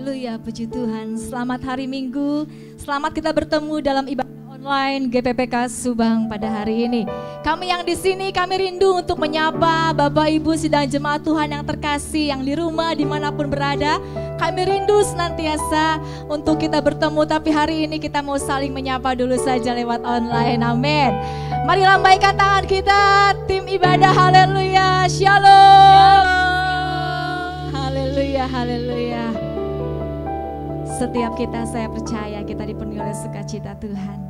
Haleluya, puji Tuhan. Selamat hari Minggu. Selamat kita bertemu dalam ibadah online GPPK Subang pada hari ini. Kami yang di sini, kami rindu untuk menyapa Bapak Ibu sidang jemaat Tuhan yang terkasih, yang di rumah dimanapun berada. Kami rindu senantiasa untuk kita bertemu, tapi hari ini kita mau saling menyapa dulu saja lewat online. Amin. Mari lambaikan tangan kita, tim ibadah. Haleluya, shalom. Haleluya, haleluya. Setiap kita, saya percaya kita dipenuhi oleh sukacita Tuhan.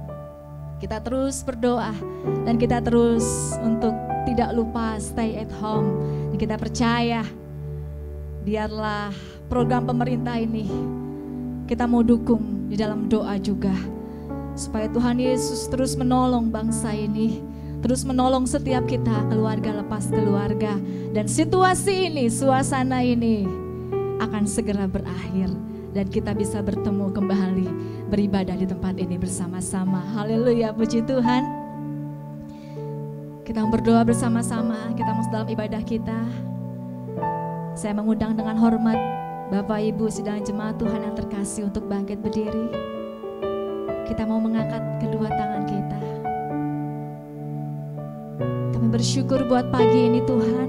Kita terus berdoa dan kita terus untuk tidak lupa stay at home. Dan kita percaya biarlah program pemerintah ini kita mau dukung di dalam doa juga. Supaya Tuhan Yesus terus menolong bangsa ini, terus menolong setiap kita, keluarga lepas keluarga. Dan situasi ini, suasana ini akan segera berakhir. Dan kita bisa bertemu kembali beribadah di tempat ini bersama-sama. Haleluya, puji Tuhan. Kita berdoa bersama-sama, kita masuk dalam ibadah kita. Saya mengundang dengan hormat Bapak Ibu sidang jemaat Tuhan yang terkasih untuk bangkit berdiri. Kita mau mengangkat kedua tangan kita. Kami bersyukur buat pagi ini Tuhan.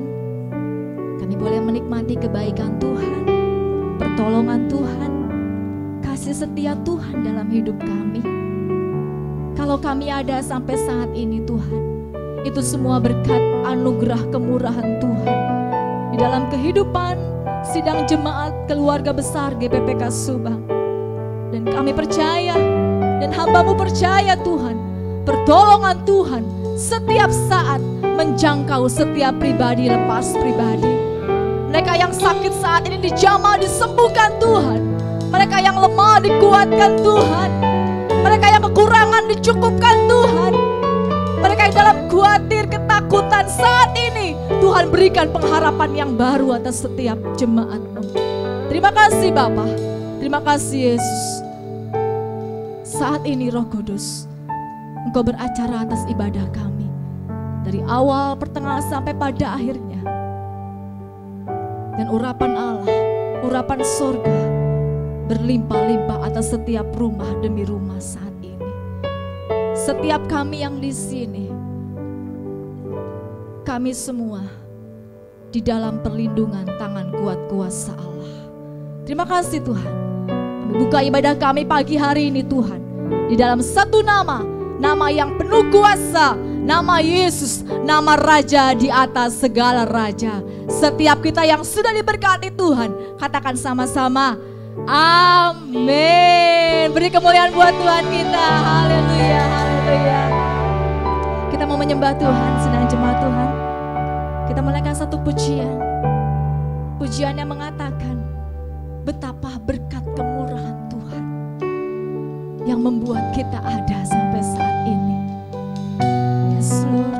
Kami boleh menikmati kebaikan Tuhan, pertolongan Tuhan, kasih setia Tuhan dalam hidup kami. Kalau kami ada sampai saat ini Tuhan, itu semua berkat anugerah kemurahan Tuhan di dalam kehidupan sidang jemaat keluarga besar GPPK Subang. Dan kami percaya dan hamba-Mu percaya Tuhan, pertolongan Tuhan setiap saat menjangkau setiap pribadi lepas pribadi. Mereka yang sakit saat ini dijamah, disembuhkan Tuhan. Mereka yang lemah dikuatkan Tuhan. Mereka yang kekurangan dicukupkan Tuhan. Mereka yang dalam khawatir, ketakutan saat ini, Tuhan berikan pengharapan yang baru atas setiap jemaat-Mu. Terima kasih Bapa, terima kasih Yesus. Saat ini Roh Kudus, Engkau beracara atas ibadah kami. Dari awal, pertengahan sampai pada akhirnya. Dan urapan Allah, urapan surga berlimpah-limpah atas setiap rumah demi rumah saat ini. Setiap kami yang di sini, kami semua di dalam perlindungan tangan kuat kuasa Allah. Terima kasih Tuhan. Kami buka ibadah kami pagi hari ini Tuhan, di dalam satu nama, nama yang penuh kuasa, nama Yesus, nama Raja di atas segala raja. Setiap kita yang sudah diberkati Tuhan, katakan sama-sama, amin. Beri kemuliaan buat Tuhan kita. Haleluya, haleluya. Kita mau menyembah Tuhan, sedang jemaat Tuhan. Kita menaikkan satu pujian. Pujian yang mengatakan betapa berkat kemurahan Tuhan yang membuat kita ada sampai saat ini. Yes Lord.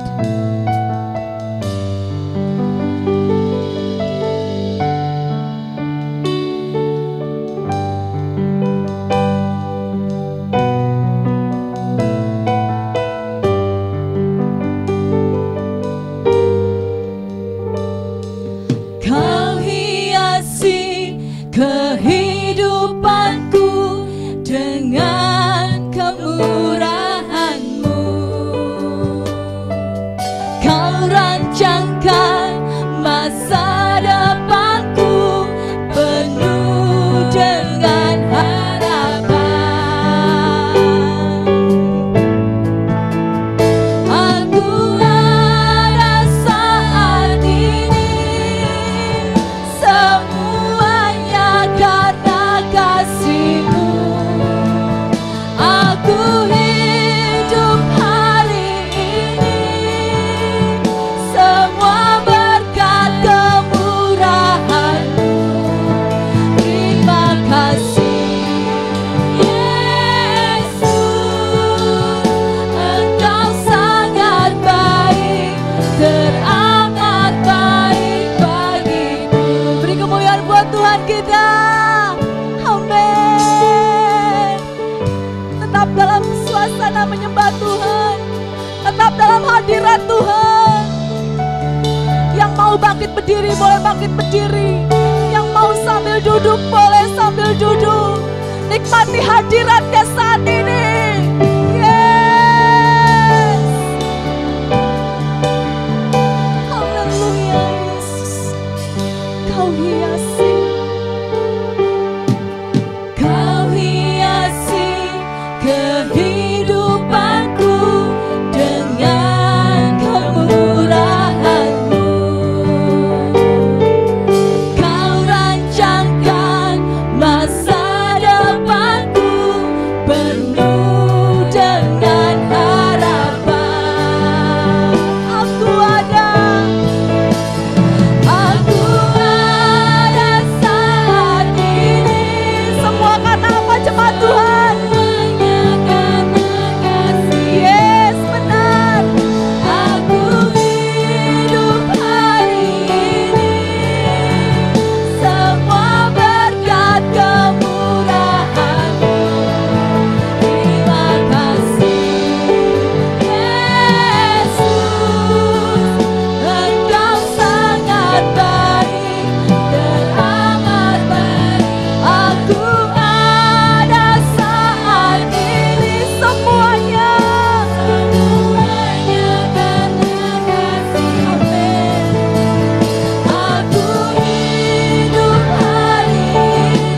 Hadirat Tuhan. Yang mau bangkit berdiri boleh bangkit berdiri. Yang mau sambil duduk boleh sambil sambil duduk, nikmati hadiratnya saat ini. Haleluya Yesus, Kau hiasi kehidupanku dengan kemurahan-Mu. Kau rancangkan masa depanku penuh dengan harapan. Aku ada saat ini. Semua karena apa jemaat Tuhan? Yes, benar. Aku hidup hari ini semua berkat kemurahan-Mu. Terima kasih Yesus, Engkau sangat baik dan amat baik. Aku ada saat ini semuanya karena kasih. Amin. Aku hidup hari ini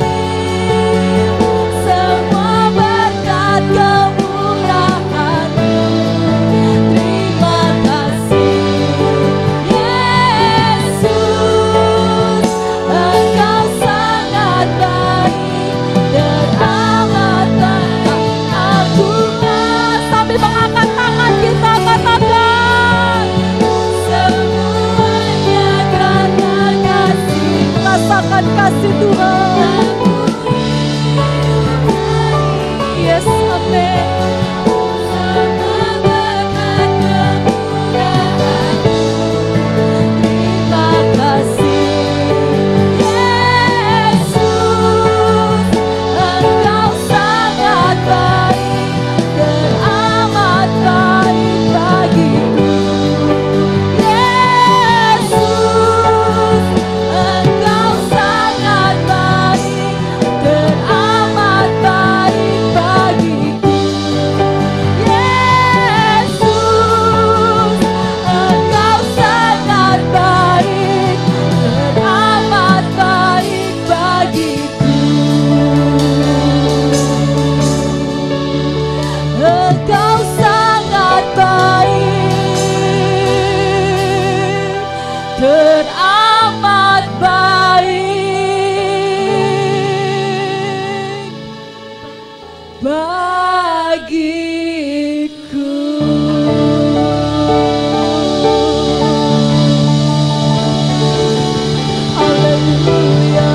semua berkat kemurahan-Mu. Terima kasih Yesus, Engkau sangat baik dan amat baik. Aku sambil mengangkat tangan kita katakan semuanya karena kasih. Rasakan kasih Tuhan. Yes, amin. Semua berkat kemurahan-Mu. Terima kasih Yesus, Engkau sangat baik dan amat baik bagiku. Yesus, Engkau sangat baik dan amat baik bagiku. Yesus, Engkau sangat baik dan amat baik bagiku. Engkau sangat baik dan amat baik bagiku. Haleluya.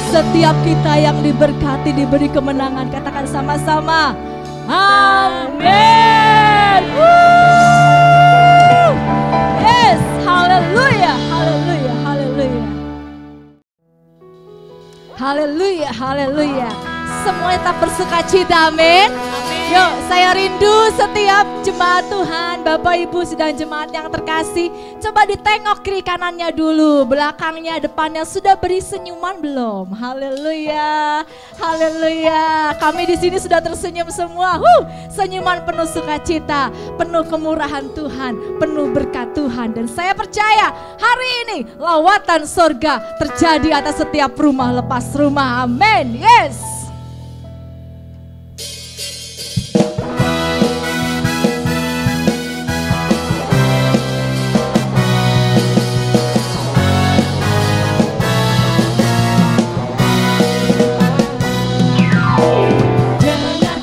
Setiap kita yang diberkati, diberi kemenangan, katakan sama-sama amin. Yes, haleluya, haleluya, haleluya. Haleluya, haleluya. Semuanya tetap bersuka cita, amin. Yuk, saya rindu setiap jemaat Tuhan, Bapak Ibu dan jemaat yang terkasih. Coba ditengok kiri kanannya dulu, belakangnya, depannya sudah beri senyuman belum? Haleluya, haleluya. Kami di sini sudah tersenyum semua. Senyuman penuh sukacita, penuh kemurahan Tuhan, penuh berkat Tuhan. Dan saya percaya hari ini lawatan surga terjadi atas setiap rumah lepas rumah. Amin. Yes. Dengar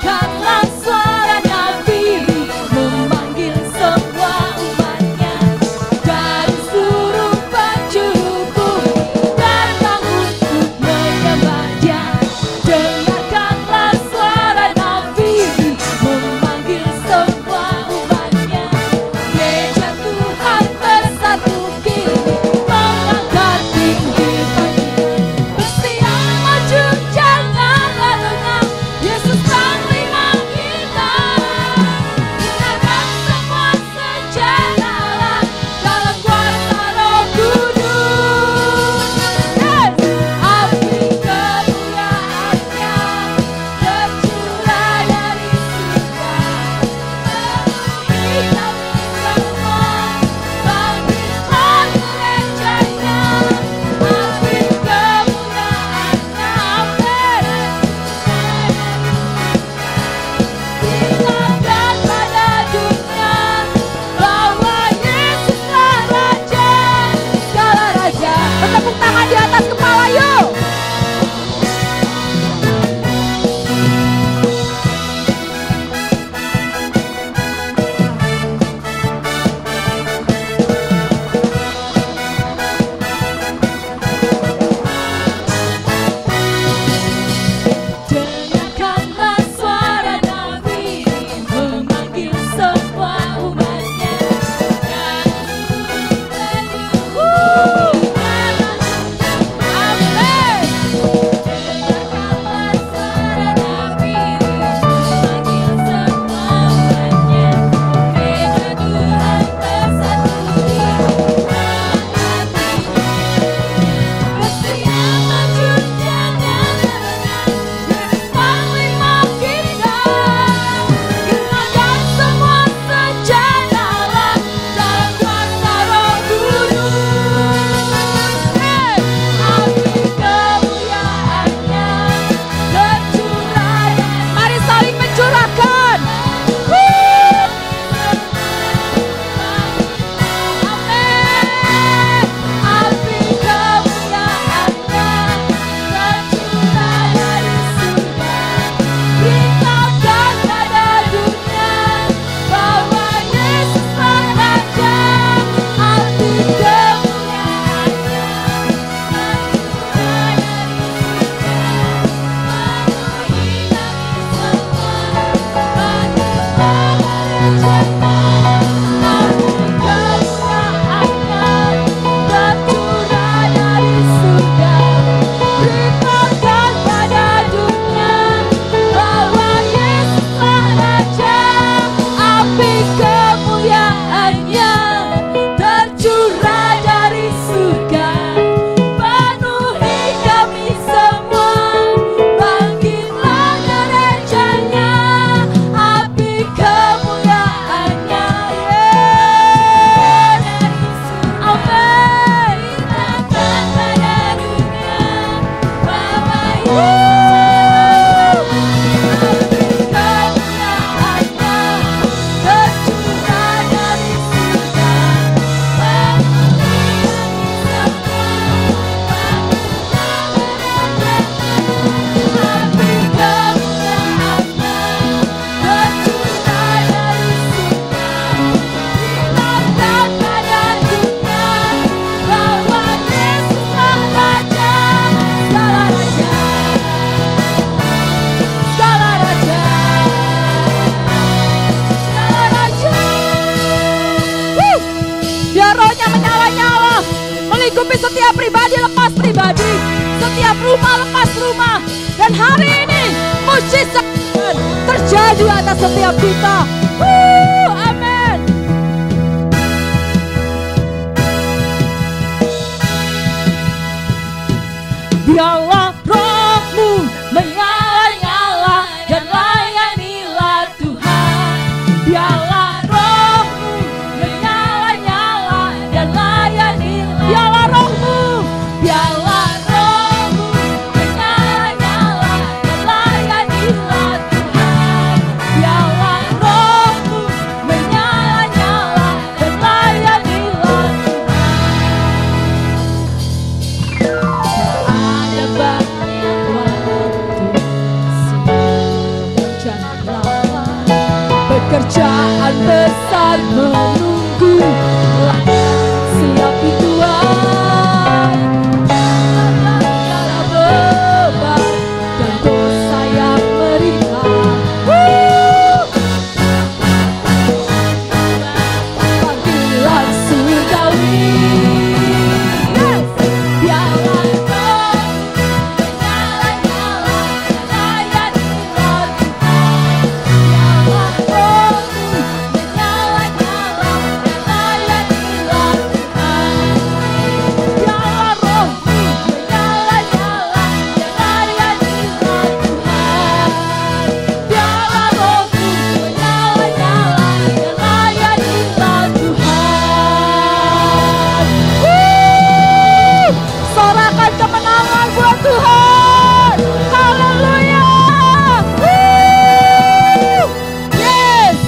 melingkupi setiap pribadi lepas pribadi, setiap rumah lepas rumah. Dan hari ini mujizat terjadi atas setiap kita. Amin. Biarlah rohmu menyala-nyala dan layanilah Tuhan. Biarlah rohmu menyala-nyala dan layanilah. Biarlah rohmu, biarlah rohmu menyala-nyala dan layanilah Tuhan. Biarlah rohmu menyala-nyala dan layanilah Tuhan. Ada banyak waktu jangan lama, pekerjaan besar menunggu. Siapi Tuhan segala beban dan dosa yang meringan. Panggilan surgawi. Yes. Biarlah roh menyala-nyala layanilah Tuhan. Biarlah roh menyala-nyala layanilah Tuhan. Biarlah roh menyala-nyala layanilah Tuhan. Biarlah roh menyala-nyala layanilah Tuhan. Sorakan kemenangan buat Tuhan. Haleluya. Yes.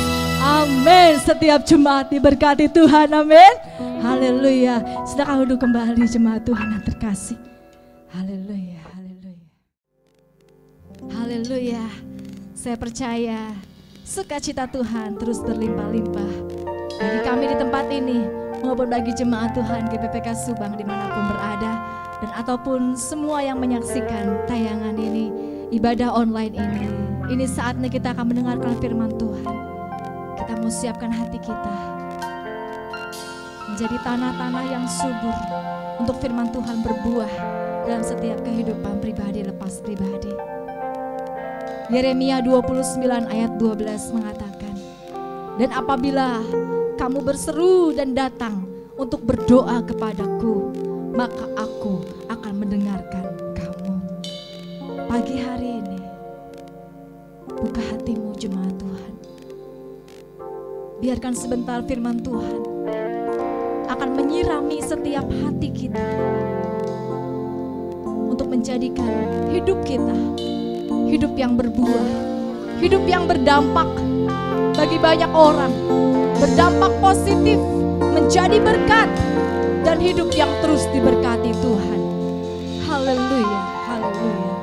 Amin. Setiap jemaat diberkati Tuhan. Amin. Haleluya. Silakan duduk kembali jemaat Tuhan yang terkasih. Haleluya. Haleluya. Haleluya. Saya percaya sukacita Tuhan terus berlimpah-limpah bagi kami di tempat ini maupun bagi jemaat Tuhan GPPK Subang dimanapun berada, dan ataupun semua yang menyaksikan tayangan ini, ibadah online ini. Ini saatnya kita akan mendengarkan firman Tuhan. Kita mau siapkan hati kita menjadi tanah-tanah yang subur untuk firman Tuhan berbuah dalam setiap kehidupan pribadi lepas pribadi. Yeremia 29 ayat 12 mengatakan, dan apabila kamu berseru dan datang untuk berdoa kepadaku, maka aku akan mendengarkan kamu. Pagi hari ini, buka hatimu jemaat Tuhan. Biarkan sebentar firman Tuhan akan menyirami setiap hati kita untuk menjadikan hidup kita hidup yang berbuah, hidup yang berdampak bagi banyak orang, berdampak positif, menjadi berkat, dan hidup yang terus diberkati Tuhan. Haleluya, haleluya.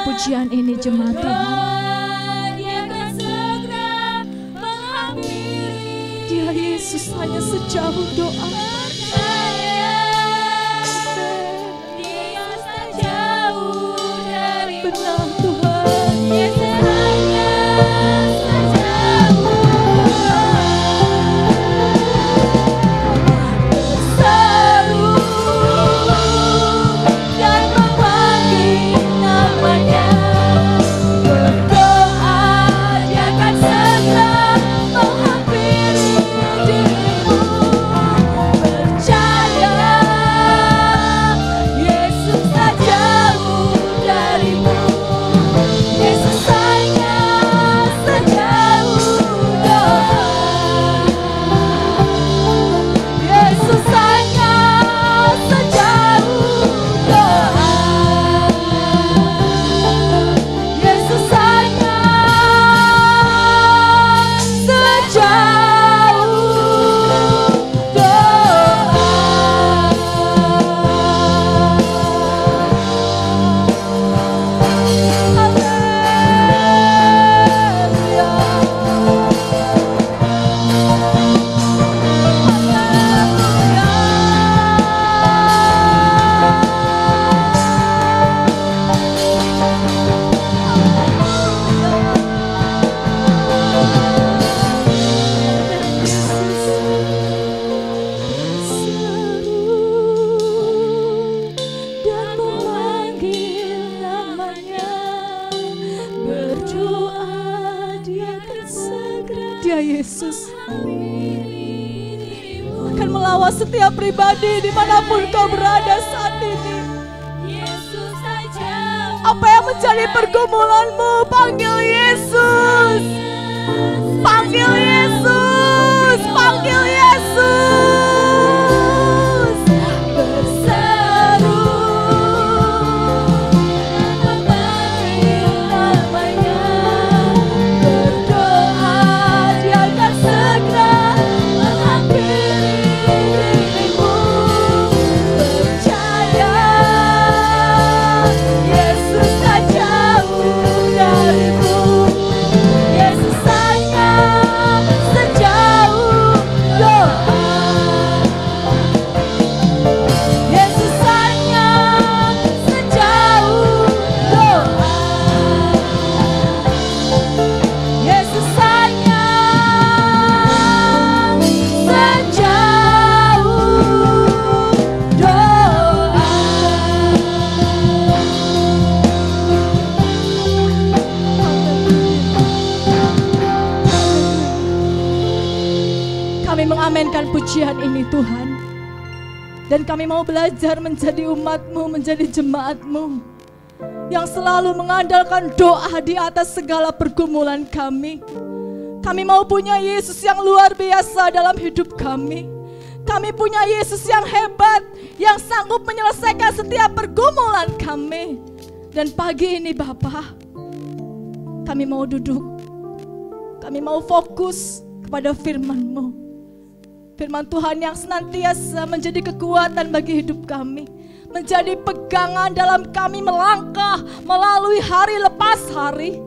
pujian ini jemaat Tuhan. Dia Yesus hanya sejauh doa. Benar Tuhan. Setiap pribadi dimanapun kau berada saat ini, apa yang menjadi pergumulanmu, panggil Yesus, panggil Yesus, panggil Yesus. Berseru memanggil namanya, berdoa Dia akan segera menghampiri. Mengaminkan pujian ini Tuhan. Dan kami mau belajar menjadi umat-Mu, menjadi jemaat-Mu yang selalu mengandalkan doa di atas segala pergumulan kami. Kami mau punya Yesus yang luar biasa dalam hidup kami. Kami punya Yesus yang hebat, yang sanggup menyelesaikan setiap pergumulan kami. Dan pagi ini Bapa, kami mau duduk, kami mau fokus kepada firman-Mu. Firman Tuhan yang senantiasa menjadi kekuatan bagi hidup kami, menjadi pegangan dalam kami melangkah melalui hari lepas hari.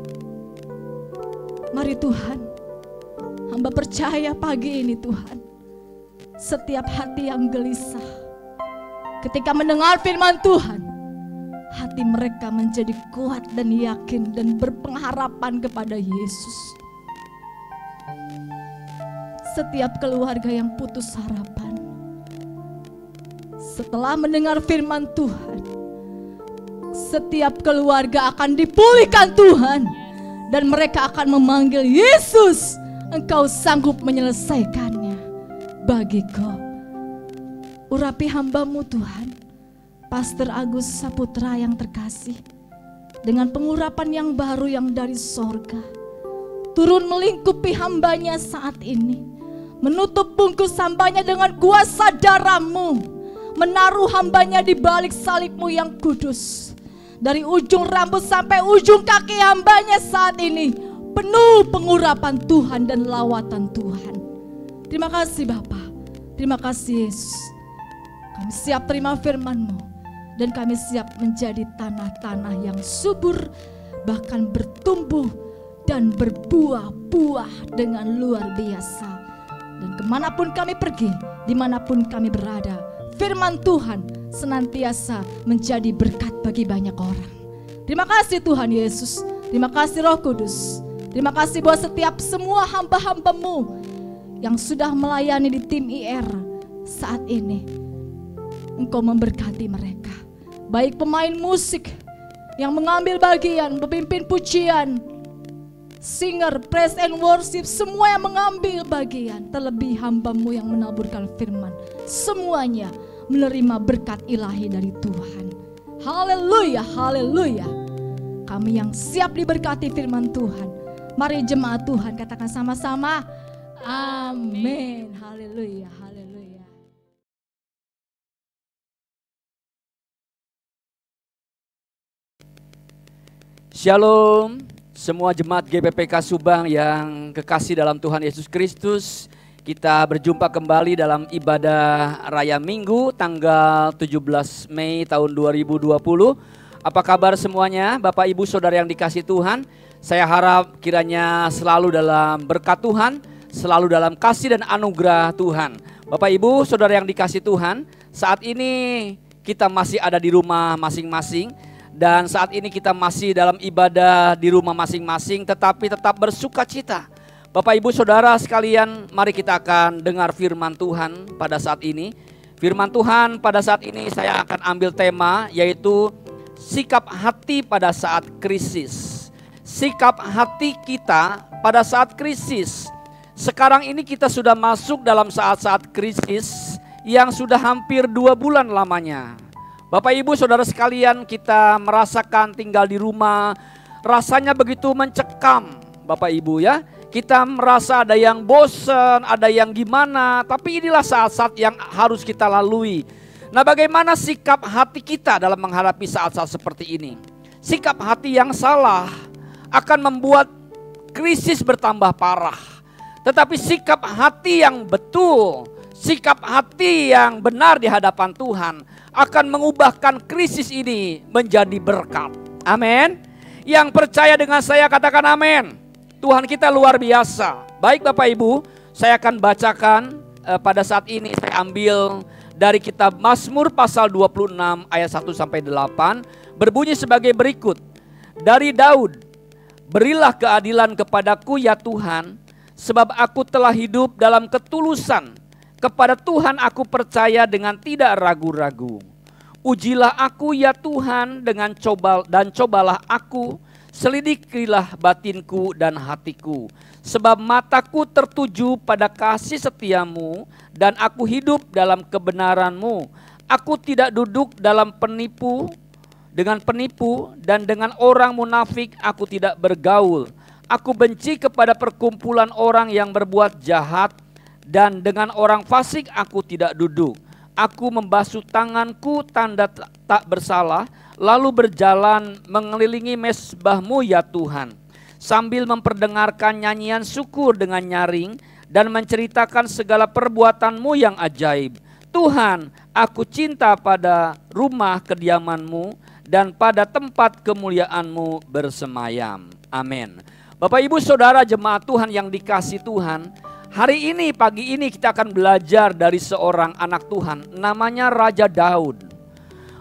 Mari Tuhan, hamba percaya pagi ini Tuhan, setiap hati yang gelisah ketika mendengar firman Tuhan, hati mereka menjadi kuat dan yakin dan berpengharapan kepada Yesus. Setiap keluarga yang putus harapan, setelah mendengar firman Tuhan, setiap keluarga akan dipulihkan Tuhan, dan mereka akan memanggil Yesus, Engkau sanggup menyelesaikannya bagiku. Urapi hamba-Mu Tuhan, Pastor Agus Saputra yang terkasih, dengan pengurapan yang baru yang dari sorga, turun melingkupi hambanya saat ini, menutup bungkus hambanya dengan kuasa darah-Mu, menaruh hambanya di balik salib-Mu yang kudus. Dari ujung rambut sampai ujung kaki hambanya saat ini penuh pengurapan Tuhan dan lawatan Tuhan. Terima kasih Bapa, terima kasih Yesus. Kami siap terima firman-Mu Dan kami siap menjadi tanah-tanah yang subur, bahkan bertumbuh dan berbuah-buah dengan luar biasa. Dan kemanapun kami pergi, dimanapun kami berada, firman Tuhan senantiasa menjadi berkat bagi banyak orang. Terima kasih Tuhan Yesus, terima kasih Roh Kudus, terima kasih buat setiap semua hamba-hamba-Mu yang sudah melayani di tim IR saat ini. Engkau memberkati mereka, baik pemain musik yang mengambil bagian, pemimpin pujian, singer, praise and worship, semua yang mengambil bagian, terlebih hamba-Mu yang menaburkan firman, semuanya menerima berkat ilahi dari Tuhan. Haleluya, haleluya. Kami yang siap diberkati firman Tuhan. Mari jemaat Tuhan katakan sama-sama, amin. Haleluya, haleluya. Shalom, semua jemaat GPPK Subang yang kekasih dalam Tuhan Yesus Kristus. Kita berjumpa kembali dalam ibadah Raya Minggu tanggal 17 Mei tahun 2020. Apa kabar semuanya, Bapak Ibu Saudara yang dikasih Tuhan? Saya harap kiranya selalu dalam berkat Tuhan, selalu dalam kasih dan anugerah Tuhan. Bapak Ibu Saudara yang dikasih Tuhan, saat ini kita masih ada di rumah masing-masing. Dan saat ini kita masih dalam ibadah di rumah masing-masing, tetapi tetap bersuka cita. Bapak Ibu Saudara sekalian, mari kita akan dengar firman Tuhan pada saat ini. Firman Tuhan pada saat ini saya akan ambil tema, yaitu sikap hati pada saat krisis. Sikap hati kita pada saat krisis. Sekarang ini kita sudah masuk dalam saat-saat krisis yang sudah hampir 2 bulan lamanya. Bapak Ibu Saudara sekalian, kita merasakan tinggal di rumah rasanya begitu mencekam, Bapak Ibu ya. Kita merasa ada yang bosan, ada yang gimana, tapi inilah saat-saat yang harus kita lalui. Nah, bagaimana sikap hati kita dalam menghadapi saat-saat seperti ini? Sikap hati yang salah akan membuat krisis bertambah parah. Tetapi sikap hati yang betul, sikap hati yang benar di hadapan Tuhan akan mengubahkan krisis ini menjadi berkat. Amin. Yang percaya dengan saya katakan amin. Tuhan kita luar biasa. Baik Bapak Ibu, saya akan bacakan pada saat ini saya ambil dari kitab Mazmur pasal 26 ayat 1 sampai 8, berbunyi sebagai berikut. Dari Daud, berilah keadilan kepadaku ya Tuhan, sebab aku telah hidup dalam ketulusan. Kepada Tuhan aku percaya dengan tidak ragu-ragu. Ujilah aku ya Tuhan dengan cobalah aku, selidikilah batinku dan hatiku. Sebab mataku tertuju pada kasih setiamu dan aku hidup dalam kebenaranmu. Aku tidak duduk dalam dengan penipu dan dengan orang munafik aku tidak bergaul. Aku benci kepada perkumpulan orang yang berbuat jahat dan dengan orang fasik aku tidak duduk. Aku membasuh tanganku tanda tak bersalah, lalu berjalan mengelilingi mezbahmu ya Tuhan, sambil memperdengarkan nyanyian syukur dengan nyaring dan menceritakan segala perbuatanmu yang ajaib. Tuhan, aku cinta pada rumah kediamanmu dan pada tempat kemuliaanmu bersemayam. Amin. Bapak Ibu Saudara jemaat Tuhan yang dikasih Tuhan, hari ini pagi ini kita akan belajar dari seorang anak Tuhan namanya Raja Daud.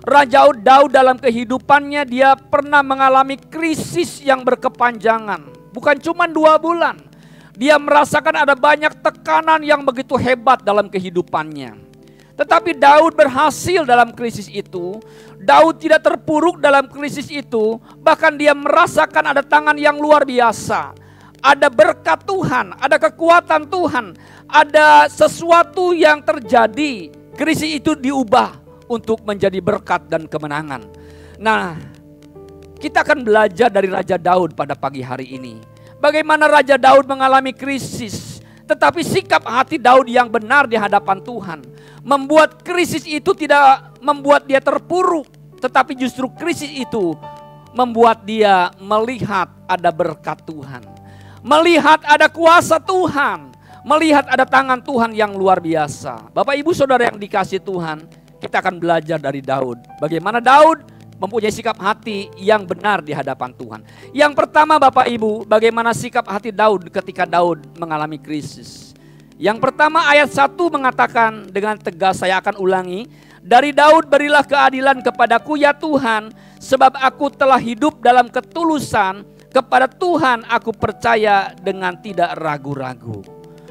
Raja Daud dalam kehidupannya dia pernah mengalami krisis yang berkepanjangan. Bukan cuma 2 bulan. Dia merasakan ada banyak tekanan yang begitu hebat dalam kehidupannya. Tetapi Daud berhasil dalam krisis itu. Daud tidak terpuruk dalam krisis itu. Bahkan dia merasakan ada tangan yang luar biasa. Ada berkat Tuhan, ada kekuatan Tuhan. Ada sesuatu yang terjadi. Krisis itu diubah untuk menjadi berkat dan kemenangan. Nah, kita akan belajar dari Raja Daud pada pagi hari ini. Bagaimana Raja Daud mengalami krisis, tetapi sikap hati Daud yang benar di hadapan Tuhan membuat krisis itu tidak membuat dia terpuruk, tetapi justru krisis itu membuat dia melihat ada berkat Tuhan, melihat ada kuasa Tuhan, melihat ada tangan Tuhan yang luar biasa. Bapak Ibu Saudara yang dikasih Tuhan, kita akan belajar dari Daud. Bagaimana Daud mempunyai sikap hati yang benar di hadapan Tuhan. Yang pertama Bapak Ibu, bagaimana sikap hati Daud ketika Daud mengalami krisis. Yang pertama ayat 1 mengatakan dengan tegas, saya akan ulangi. Dari Daud, berilah keadilan kepadaku ya Tuhan, sebab aku telah hidup dalam ketulusan, kepada Tuhan aku percaya dengan tidak ragu-ragu.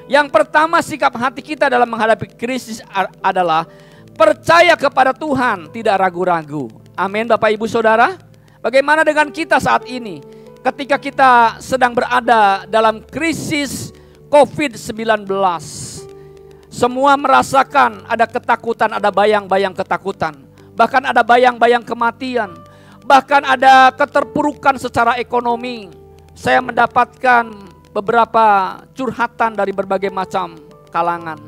Yang pertama sikap hati kita dalam menghadapi krisis adalah percaya kepada Tuhan, tidak ragu-ragu. Amin Bapak Ibu Saudara. Bagaimana dengan kita saat ini? Ketika kita sedang berada dalam krisis COVID-19. Semua merasakan ada ketakutan, ada bayang-bayang ketakutan. Bahkan ada bayang-bayang kematian. Bahkan ada keterpurukan secara ekonomi. Saya mendapatkan beberapa curhatan dari berbagai macam kalangan.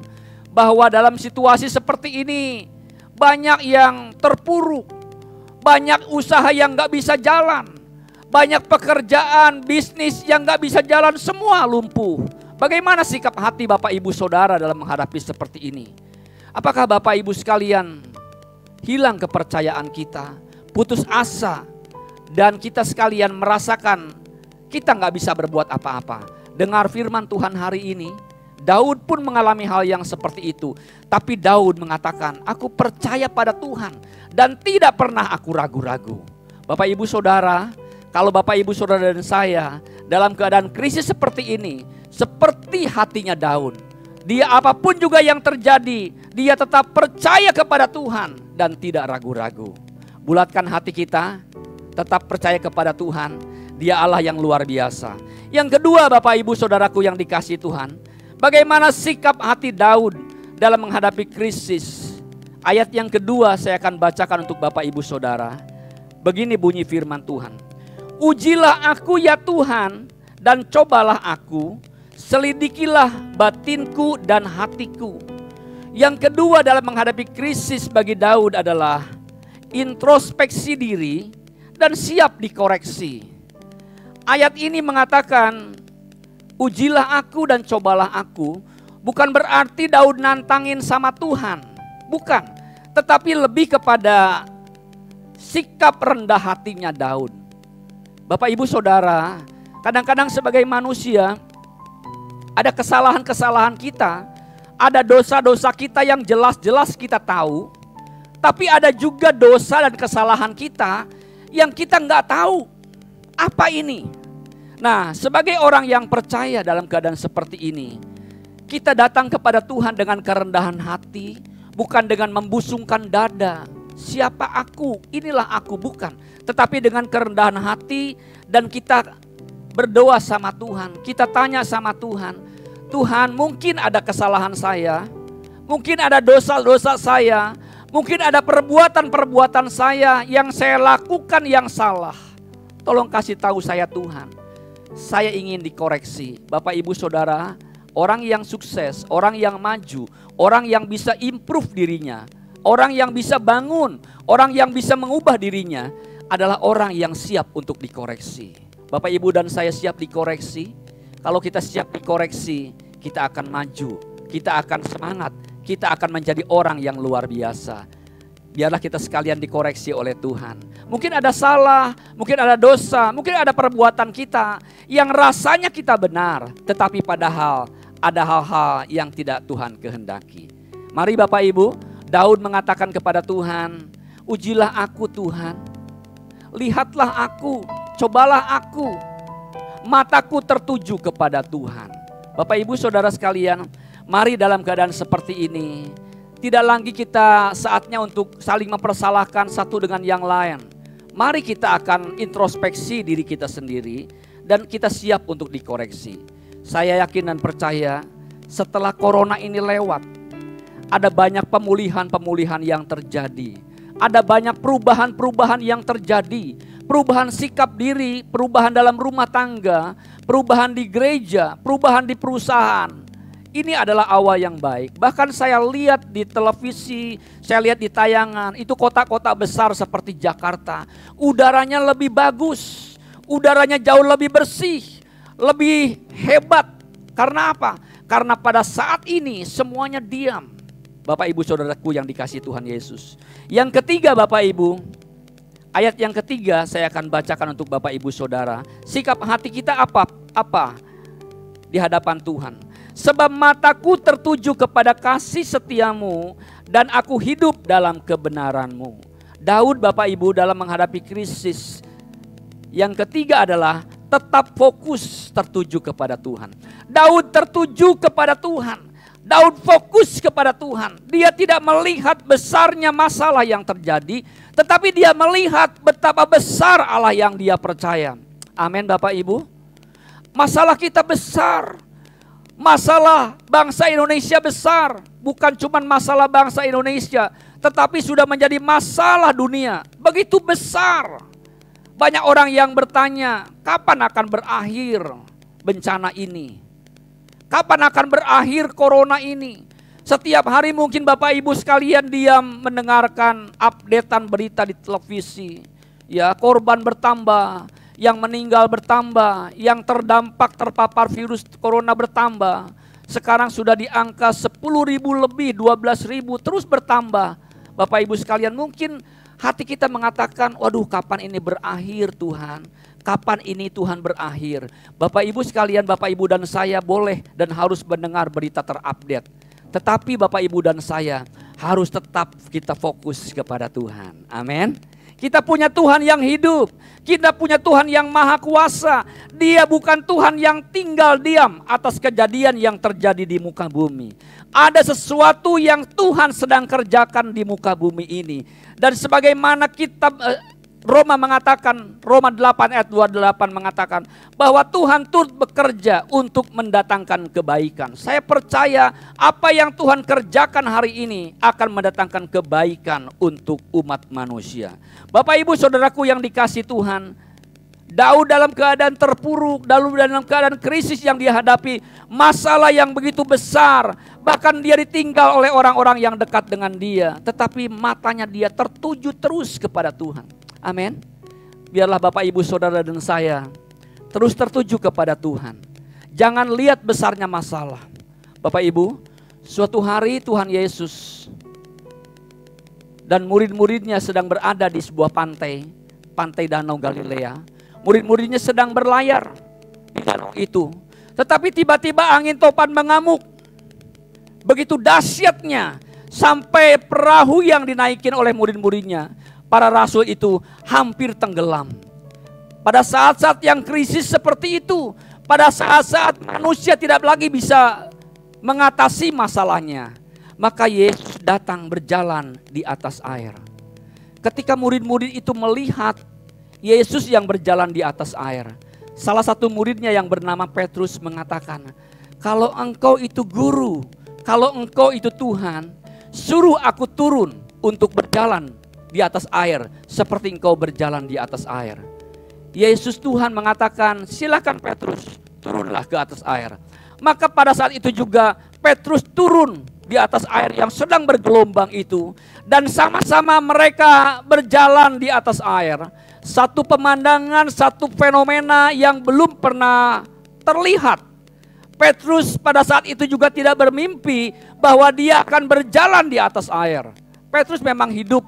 Bahwa dalam situasi seperti ini banyak yang terpuruk. Banyak usaha yang gak bisa jalan. Banyak pekerjaan, bisnis yang gak bisa jalan, semua lumpuh. Bagaimana sikap hati Bapak Ibu Saudara dalam menghadapi seperti ini? Apakah Bapak Ibu sekalian hilang kepercayaan kita, putus asa, dan kita sekalian merasakan kita gak bisa berbuat apa-apa? Dengar firman Tuhan hari ini, Daud pun mengalami hal yang seperti itu. Tapi Daud mengatakan, aku percaya pada Tuhan dan tidak pernah aku ragu-ragu. Bapak Ibu Saudara, kalau Bapak Ibu Saudara dan saya dalam keadaan krisis seperti ini, seperti hatinya Daud, dia apapun juga yang terjadi, dia tetap percaya kepada Tuhan dan tidak ragu-ragu. Bulatkan hati kita, tetap percaya kepada Tuhan, Dia Allah yang luar biasa. Yang kedua Bapak Ibu Saudaraku yang dikasihi Tuhan, bagaimana sikap hati Daud dalam menghadapi krisis. Ayat yang kedua saya akan bacakan untuk Bapak Ibu Saudara. Begini bunyi firman Tuhan. Ujilah aku ya Tuhan dan cobalah aku, selidikilah batinku dan hatiku. Yang kedua dalam menghadapi krisis bagi Daud adalah introspeksi diri dan siap dikoreksi. Ayat ini mengatakan, ujilah aku dan cobalah aku, bukan berarti Daud nantangin sama Tuhan, bukan. Tetapi lebih kepada sikap rendah hatinya Daud. Bapak Ibu Saudara, kadang-kadang sebagai manusia ada kesalahan-kesalahan kita, ada dosa-dosa kita yang jelas-jelas kita tahu, tapi ada juga dosa dan kesalahan kita yang kita nggak tahu apa ini. Nah, sebagai orang yang percaya dalam keadaan seperti ini, kita datang kepada Tuhan dengan kerendahan hati, bukan dengan membusungkan dada. Siapa aku? Inilah aku, bukan. Tetapi dengan kerendahan hati dan kita berdoa sama Tuhan. Kita tanya sama Tuhan, Tuhan mungkin ada kesalahan saya, mungkin ada dosa-dosa saya, mungkin ada perbuatan-perbuatan saya yang saya lakukan yang salah. Tolong kasih tahu saya Tuhan. Saya ingin dikoreksi. Bapak Ibu Saudara, orang yang sukses, orang yang maju, orang yang bisa improve dirinya, orang yang bisa bangun, orang yang bisa mengubah dirinya adalah orang yang siap untuk dikoreksi. Bapak Ibu dan saya siap dikoreksi. Kalau kita siap dikoreksi, kita akan maju, kita akan semangat, kita akan menjadi orang yang luar biasa. Biarlah kita sekalian dikoreksi oleh Tuhan. Mungkin ada salah, mungkin ada dosa, mungkin ada perbuatan kita yang rasanya kita benar, tetapi padahal ada hal-hal yang tidak Tuhan kehendaki. Mari Bapak Ibu, Daud mengatakan kepada Tuhan, ujilah aku Tuhan, lihatlah aku, cobalah aku, mataku tertuju kepada Tuhan. Bapak Ibu Saudara sekalian, mari dalam keadaan seperti ini, tidak lagi kita saatnya untuk saling mempersalahkan satu dengan yang lain. Mari kita akan introspeksi diri kita sendiri dan kita siap untuk dikoreksi. Saya yakin dan percaya setelah corona ini lewat, ada banyak pemulihan-pemulihan yang terjadi. Ada banyak perubahan-perubahan yang terjadi. Perubahan sikap diri, perubahan dalam rumah tangga, perubahan di gereja, perubahan di perusahaan. Ini adalah awal yang baik. Bahkan saya lihat di televisi, saya lihat di tayangan, itu kota-kota besar seperti Jakarta. Udaranya lebih bagus, udaranya jauh lebih bersih, lebih hebat. Karena apa? Karena pada saat ini semuanya diam. Bapak Ibu saudaraku yang dikasihi Tuhan Yesus. Yang ketiga Bapak Ibu, ayat yang ketiga saya akan bacakan untuk Bapak Ibu saudara. Sikap hati kita apa di hadapan Tuhan. Sebab mataku tertuju kepada kasih setiamu dan aku hidup dalam kebenaranmu. Daud Bapak Ibu dalam menghadapi krisis. Yang ketiga adalah tetap fokus tertuju kepada Tuhan. Daud tertuju kepada Tuhan. Daud fokus kepada Tuhan. Dia tidak melihat besarnya masalah yang terjadi, tetapi dia melihat betapa besar Allah yang dia percaya. Amin Bapak Ibu. Masalah kita besar. Masalah bangsa Indonesia besar. Bukan cuma masalah bangsa Indonesia, tetapi sudah menjadi masalah dunia. Begitu besar. Banyak orang yang bertanya, kapan akan berakhir bencana ini? Kapan akan berakhir corona ini? Setiap hari mungkin Bapak Ibu sekalian diam mendengarkan updatean berita di televisi. Ya, korban bertambah, yang meninggal bertambah, yang terpapar virus corona bertambah. Sekarang sudah di angka 10.000 lebih, 12.000 terus bertambah. Bapak Ibu sekalian, mungkin hati kita mengatakan, waduh kapan ini berakhir Tuhan? Kapan ini Tuhan berakhir? Bapak Ibu sekalian, Bapak Ibu dan saya boleh dan harus mendengar berita terupdate. Tetapi Bapak Ibu dan saya harus tetap kita fokus kepada Tuhan. Amin. Kita punya Tuhan yang hidup. Kita punya Tuhan yang maha kuasa. Dia bukan Tuhan yang tinggal diam atas kejadian yang terjadi di muka bumi. Ada sesuatu yang Tuhan sedang kerjakan di muka bumi ini. Dan sebagaimana kitab Roma mengatakan, Roma 8 ayat 28 mengatakan bahwa Tuhan turut bekerja untuk mendatangkan kebaikan. Saya percaya apa yang Tuhan kerjakan hari ini akan mendatangkan kebaikan untuk umat manusia. Bapak Ibu saudaraku yang dikasihi Tuhan, Daud dalam keadaan terpuruk, Daud dalam keadaan krisis yang dihadapi, masalah yang begitu besar, bahkan dia ditinggal oleh orang-orang yang dekat dengan dia, tetapi matanya dia tertuju terus kepada Tuhan. Amin. Biarlah Bapak Ibu saudara dan saya terus tertuju kepada Tuhan. Jangan lihat besarnya masalah. Bapak Ibu, suatu hari Tuhan Yesus dan murid-muridnya sedang berada di sebuah pantai Danau Galilea. Murid-muridnya sedang berlayar di danau itu. Tetapi tiba-tiba angin topan mengamuk. Begitu dahsyatnya sampai perahu yang dinaikin oleh murid-muridnya, para rasul itu hampir tenggelam. Pada saat-saat yang krisis seperti itu, pada saat-saat manusia tidak lagi bisa mengatasi masalahnya, maka Yesus datang berjalan di atas air. Ketika murid-murid itu melihat Yesus yang berjalan di atas air, salah satu muridnya yang bernama Petrus mengatakan, kalau engkau itu guru, kalau engkau itu Tuhan, suruh aku turun untuk berjalan di atas air seperti engkau berjalan di atas air. Yesus Tuhan mengatakan, silakan Petrus, turunlah ke atas air. Maka pada saat itu juga Petrus turun di atas air yang sedang bergelombang itu, dan sama-sama mereka berjalan di atas air. Satu pemandangan, satu fenomena yang belum pernah terlihat. Petrus pada saat itu juga tidak bermimpi bahwa dia akan berjalan di atas air. Petrus memang hidup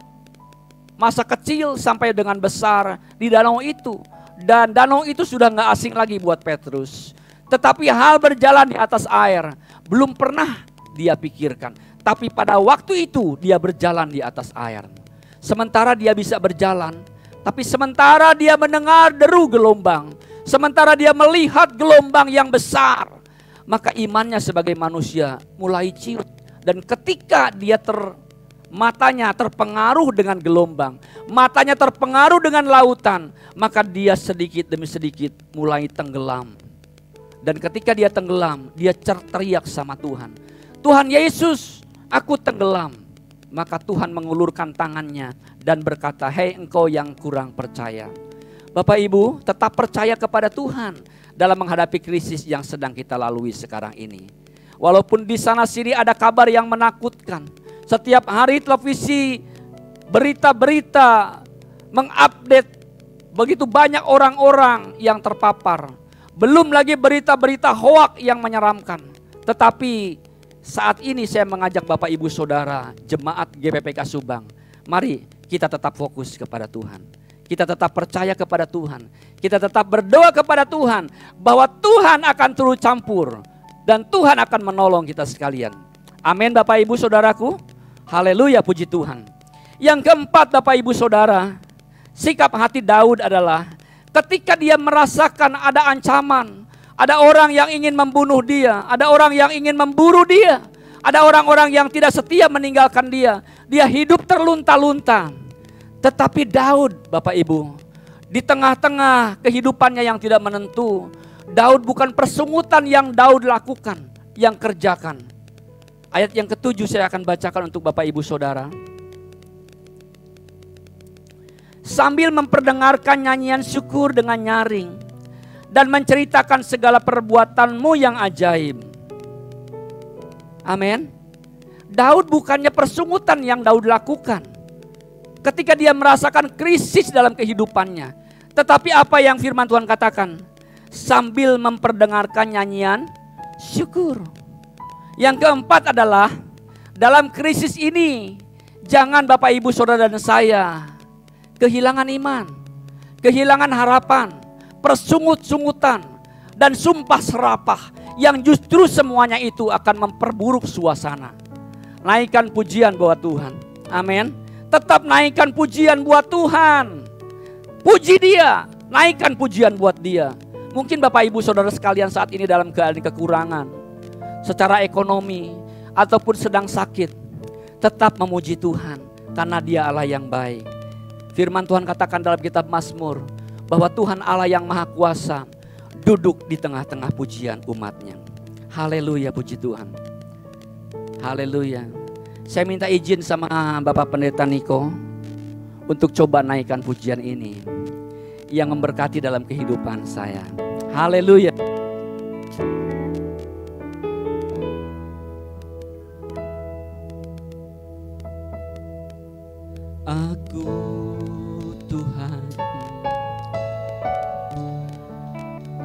masa kecil sampai dengan besar di danau itu. Dan danau itu sudah gak asing lagi buat Petrus. Tetapi hal berjalan di atas air belum pernah dia pikirkan. Tapi pada waktu itu dia berjalan di atas air. Sementara dia bisa berjalan, tapi sementara dia mendengar deru gelombang, sementara dia melihat gelombang yang besar, maka imannya sebagai manusia mulai ciut. Dan ketika dia matanya terpengaruh dengan gelombang, matanya terpengaruh dengan lautan, maka dia sedikit demi sedikit mulai tenggelam. Dan ketika dia tenggelam, dia teriak sama Tuhan, Tuhan Yesus, aku tenggelam. Maka Tuhan mengulurkan tangannya dan berkata, hei engkau yang kurang percaya. Bapak Ibu, tetap percaya kepada Tuhan dalam menghadapi krisis yang sedang kita lalui sekarang ini. Walaupun di sana sini ada kabar yang menakutkan. Setiap hari televisi, berita-berita mengupdate begitu banyak orang-orang yang terpapar. Belum lagi berita-berita hoak yang menyeramkan. Tetapi Saat ini saya mengajak Bapak Ibu Saudara, jemaat GPPK Subang, mari kita tetap fokus kepada Tuhan. Kita tetap percaya kepada Tuhan. Kita tetap berdoa kepada Tuhan bahwa Tuhan akan turut campur dan Tuhan akan menolong kita sekalian. Amin Bapak Ibu Saudaraku. Haleluya, puji Tuhan. Yang keempat Bapak Ibu Saudara, sikap hati Daud adalah ketika dia merasakan ada ancaman, ada orang yang ingin membunuh dia, ada orang yang ingin memburu dia, ada orang-orang yang tidak setia meninggalkan dia. Dia hidup terlunta-lunta. Tetapi Daud, Bapak Ibu, di tengah-tengah kehidupannya yang tidak menentu, Daud bukan persungutan yang Daud lakukan, yang kerjakan. Ayat yang ke-7 saya akan bacakan untuk Bapak Ibu Saudara. Sambil memperdengarkan nyanyian syukur dengan nyaring dan menceritakan segala perbuatanmu yang ajaib. Amin. Daud bukannya persungutan yang Daud lakukan ketika dia merasakan krisis dalam kehidupannya. Tetapi apa yang firman Tuhan katakan? Sambil memperdengarkan nyanyian syukur. Yang keempat adalah dalam krisis ini jangan Bapak Ibu Saudara dan saya kehilangan iman, kehilangan harapan, persungut-sungutan dan sumpah serapah yang justru semuanya itu akan memperburuk suasana. Naikkan pujian buat Tuhan. Amin. Tetap naikkan pujian buat Tuhan. Puji Dia, naikkan pujian buat Dia. Mungkin Bapak Ibu Saudara sekalian saat ini dalam keadaan kekurangan secara ekonomi ataupun sedang sakit, tetap memuji Tuhan karena Dia Allah yang baik. Firman Tuhan katakan dalam kitab Mazmur bahwa Tuhan Allah yang Maha Kuasa duduk di tengah-tengah pujian umatnya. Haleluya, puji Tuhan. Haleluya. Saya minta izin sama Bapak Pendeta Niko untuk coba naikkan pujian ini yang memberkati dalam kehidupan saya. Haleluya. Aku Tuhan,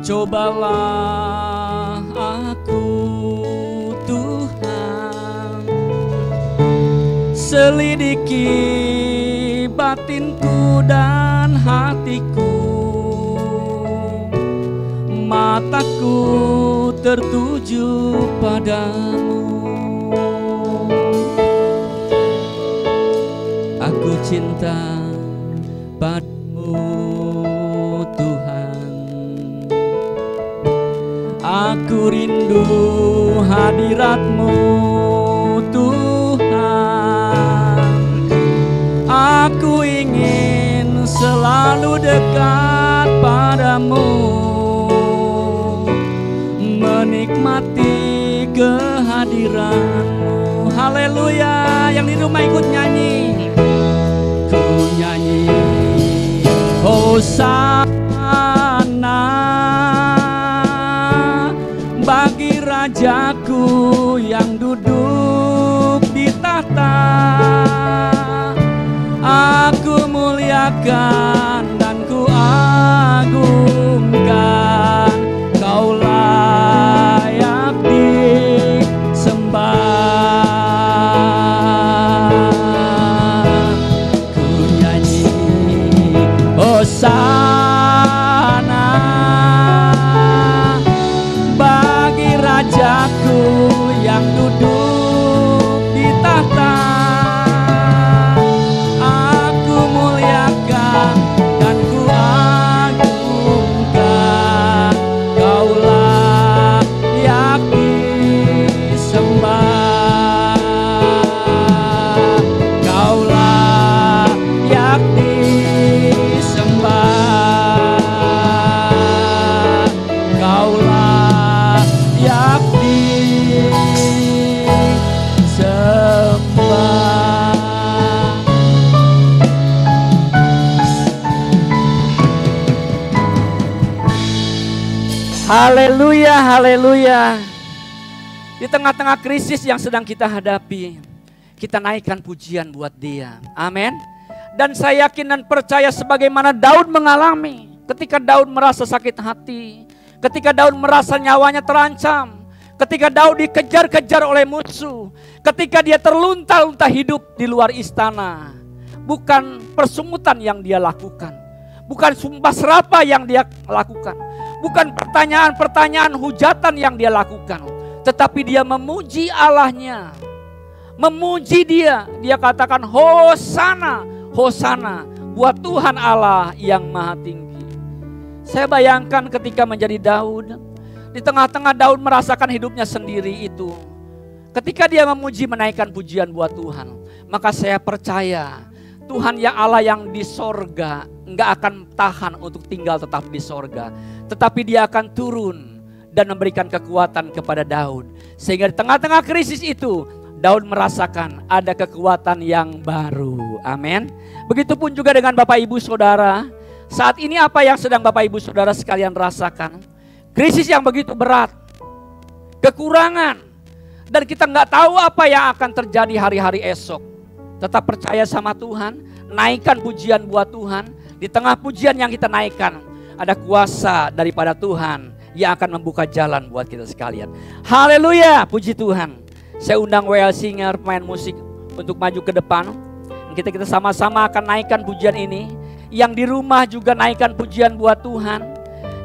cobalah aku Tuhan, selidiki batinku dan hatiku, mataku tertuju padamu. Aku cinta padamu Tuhan, aku rindu hadirat-Mu Tuhan. Aku ingin selalu dekat padamu, menikmati kehadiran-Mu. Haleluya, yang di rumah ikut nyanyi. Ku nyanyi Hosana bagi Rajaku yang duduk di tahta. Aku muliakan dan ku agungkan, Kau layak disembah. Ku nyanyi Hosana bagi Rajaku yang duduk di tahta. Aku muliakan dan ku agungkan, Kau layak disembah. Kau layak disembah. Kau layak disembah. Haleluya, haleluya. Di tengah-tengah krisis yang sedang kita hadapi, kita naikkan pujian buat Dia. Amin. Dan saya yakin dan percaya sebagaimana Daud mengalami ketika Daud merasa sakit hati, ketika Daud merasa nyawanya terancam, ketika Daud dikejar-kejar oleh musuh, ketika dia terlunta-lunta hidup di luar istana. Bukan persungutan yang dia lakukan, bukan sumpah serapah yang dia lakukan, bukan pertanyaan-pertanyaan hujatan yang dia lakukan, tetapi dia memuji Allahnya. Memuji dia katakan Hosana, Hosana buat Tuhan Allah yang maha tinggi. Saya bayangkan ketika menjadi Daud, di tengah-tengah Daud merasakan hidupnya sendiri itu. Ketika dia memuji menaikkan pujian buat Tuhan, maka saya percaya Tuhan yang Allah yang di sorga enggak akan tahan untuk tinggal tetap di sorga, tetapi dia akan turun dan memberikan kekuatan kepada Daud. Sehingga di tengah-tengah krisis itu Daud merasakan ada kekuatan yang baru. Amin. Begitupun juga dengan Bapak Ibu Saudara. Saat ini apa yang sedang Bapak Ibu Saudara sekalian rasakan? Krisis yang begitu berat, kekurangan, dan kita nggak tahu apa yang akan terjadi hari-hari esok. Tetap percaya sama Tuhan, naikkan pujian buat Tuhan. Di tengah pujian yang kita naikkan, ada kuasa daripada Tuhan yang akan membuka jalan buat kita sekalian. Haleluya, puji Tuhan. Saya undang WL Singer, pemain musik, untuk maju ke depan. Kita sama-sama akan naikkan pujian ini. Yang di rumah juga naikkan pujian buat Tuhan.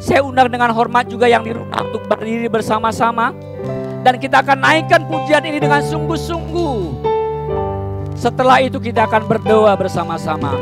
Saya undang dengan hormat juga yang di rumah untuk berdiri bersama-sama. Dan kita akan naikkan pujian ini dengan sungguh-sungguh. Setelah itu kita akan berdoa bersama-sama.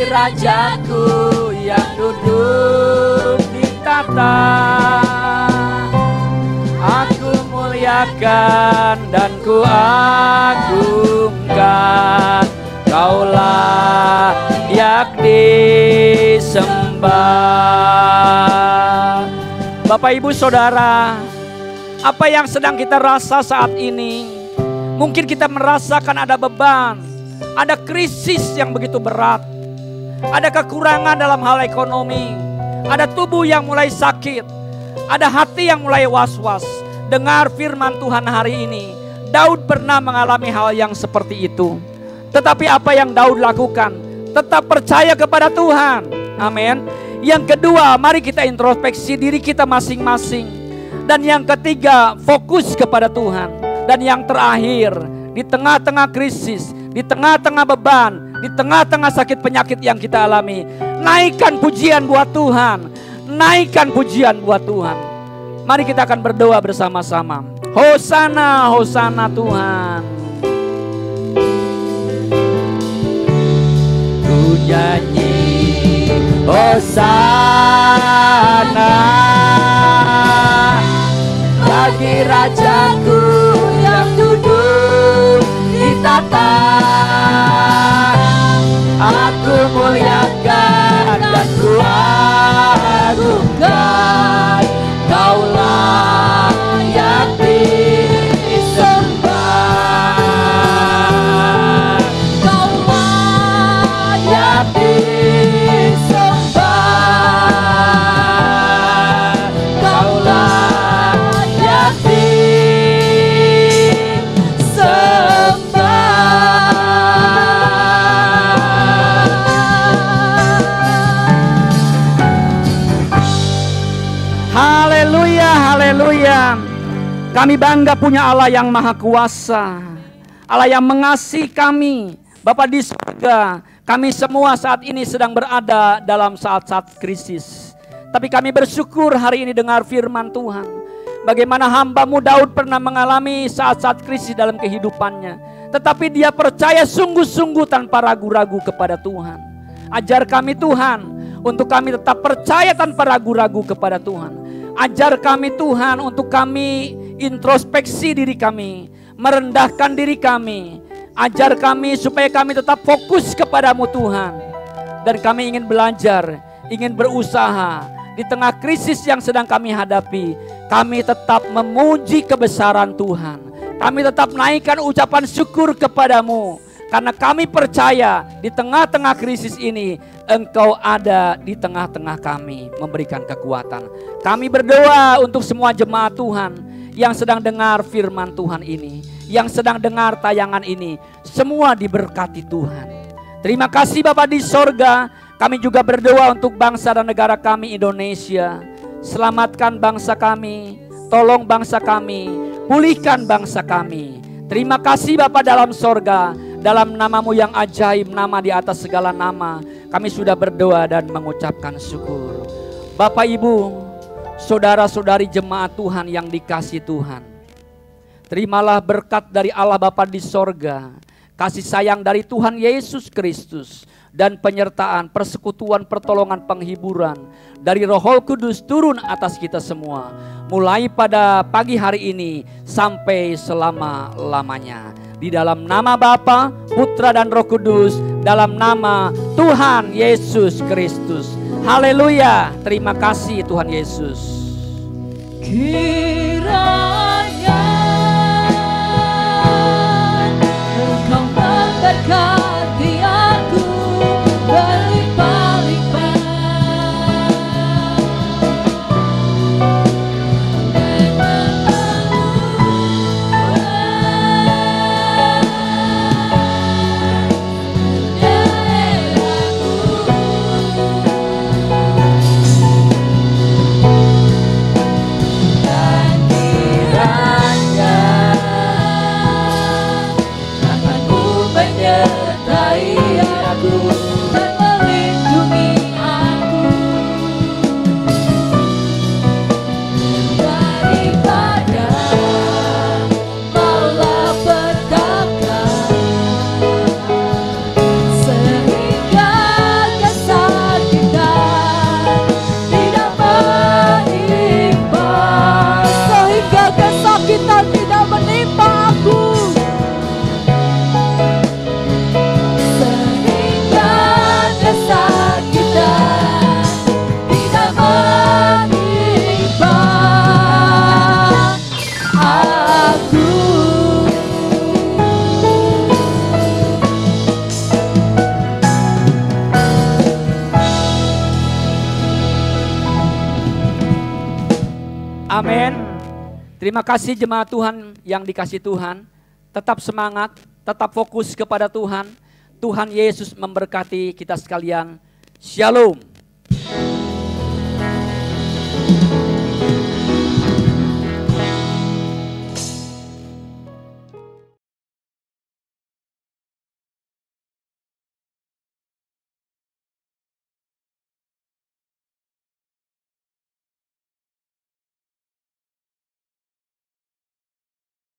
Rajaku yang duduk di tata, aku muliakan dan ku agungkan, Kaulah yang disembah. Bapak Ibu Saudara, apa yang sedang kita rasa saat ini? Mungkin kita merasakan ada beban, ada krisis yang begitu berat. Ada kekurangan dalam hal ekonomi, ada tubuh yang mulai sakit, ada hati yang mulai was-was. Dengar firman Tuhan hari ini, Daud pernah mengalami hal yang seperti itu. Tetapi apa yang Daud lakukan? Tetap percaya kepada Tuhan. Amin. Yang kedua, mari kita introspeksi diri kita masing-masing. Dan yang ketiga, fokus kepada Tuhan. Dan yang terakhir, di tengah-tengah krisis, di tengah-tengah beban, di tengah-tengah sakit penyakit yang kita alami, naikkan pujian buat Tuhan. Naikkan pujian buat Tuhan. Mari kita akan berdoa bersama-sama. Hosana, Hosana Tuhan. Ku nyanyi Hosana bagi Rajaku yang duduk di tata. Aku muliakan dan ku agungkan, Kaulah yang disembah. Kaulah yang disembah. Kaulah yang disembah. Kami bangga punya Allah yang maha kuasa, Allah yang mengasihi kami. Bapa di surga, kami semua saat ini sedang berada dalam saat-saat krisis. Tapi kami bersyukur hari ini dengar firman Tuhan. Bagaimana hamba-Mu Daud pernah mengalami saat-saat krisis dalam kehidupannya. Tetapi dia percaya sungguh-sungguh tanpa ragu-ragu kepada Tuhan. Ajar kami Tuhan, untuk kami tetap percaya tanpa ragu-ragu kepada Tuhan. Ajar kami Tuhan untuk kami introspeksi diri kami, merendahkan diri kami. Ajar kami supaya kami tetap fokus kepadamu Tuhan. Dan kami ingin belajar, ingin berusaha. Di tengah krisis yang sedang kami hadapi, kami tetap memuji kebesaran Tuhan. Kami tetap naikkan ucapan syukur kepadamu. Karena kami percaya di tengah-tengah krisis ini, Engkau ada di tengah-tengah kami memberikan kekuatan. Kami berdoa untuk semua jemaat Tuhan yang sedang dengar firman Tuhan ini, yang sedang dengar tayangan ini, semua diberkati Tuhan. Terima kasih Bapa di sorga. Kami juga berdoa untuk bangsa dan negara kami Indonesia. Selamatkan bangsa kami, tolong bangsa kami, pulihkan bangsa kami. Terima kasih Bapa dalam sorga, dalam namamu yang ajaib, nama di atas segala nama, kami sudah berdoa dan mengucapkan syukur. Bapak Ibu, saudara-saudari jemaat Tuhan yang dikasihi Tuhan, terimalah berkat dari Allah Bapa di sorga, kasih sayang dari Tuhan Yesus Kristus, dan penyertaan, persekutuan, pertolongan, penghiburan dari Roh Kudus turun atas kita semua, mulai pada pagi hari ini sampai selama-lamanya. Di dalam nama Bapa, Putra dan Roh Kudus, dalam nama Tuhan Yesus Kristus. Haleluya. Terima kasih Tuhan Yesus. Kiranya Engkau memberkati aku berlimpah-limpah Amin. Terima kasih jemaat Tuhan yang dikasihi Tuhan. Tetap semangat, tetap fokus kepada Tuhan. Tuhan Yesus memberkati kita sekalian. Shalom.